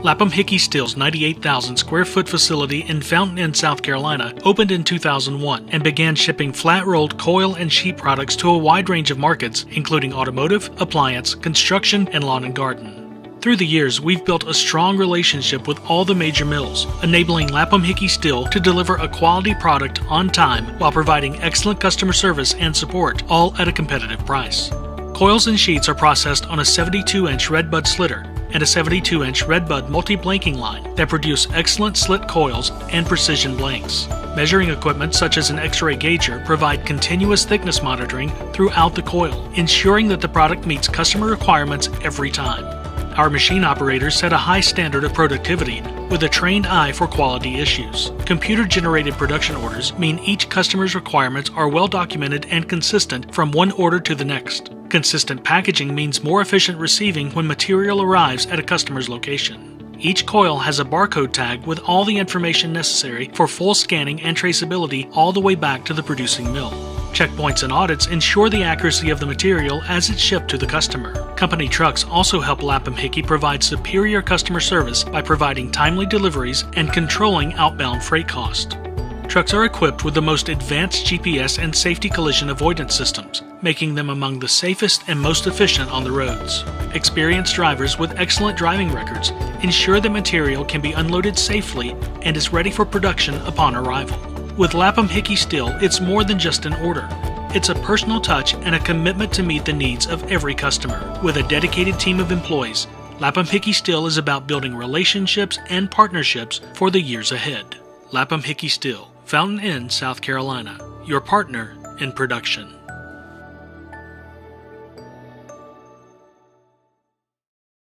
Lapham-Hickey Steel's 98,000 square foot facility in Fountain Inn, South Carolina opened in 2001 and began shipping flat-rolled coil and sheet products to a wide range of markets, including automotive, appliance, construction, and lawn and garden. Through the years, we've built a strong relationship with all the major mills, enabling Lapham-Hickey Steel to deliver a quality product on time while providing excellent customer service and support, all at a competitive price. Coils and sheets are processed on a 72-inch redbud slitter and a 72-inch redbud multi-blanking line that produce excellent slit coils and precision blanks. Measuring equipment such as an X-ray gauger provide continuous thickness monitoring throughout the coil, ensuring that the product meets customer requirements every time. Our machine operators set a high standard of productivity with a trained eye for quality issues. Computer-generated production orders mean each customer's requirements are well documented and consistent from one order to the next. Consistent packaging means more efficient receiving when material arrives at a customer's location. Each coil has a barcode tag with all the information necessary for full scanning and traceability all the way back to the producing mill. Checkpoints and audits ensure the accuracy of the material as it's shipped to the customer. Company trucks also help Lapham-Hickey provide superior customer service by providing timely deliveries and controlling outbound freight cost. Trucks are equipped with the most advanced GPS and safety collision avoidance systems, making them among the safest and most efficient on the roads. Experienced drivers with excellent driving records ensure that material can be unloaded safely and is ready for production upon arrival. With Lapham-Hickey Steel, it's more than just an order. It's a personal touch and a commitment to meet the needs of every customer. With a dedicated team of employees, Lapham-Hickey Steel is about building relationships and partnerships for the years ahead. Lapham-Hickey Steel, Fountain Inn, South Carolina, your partner in production.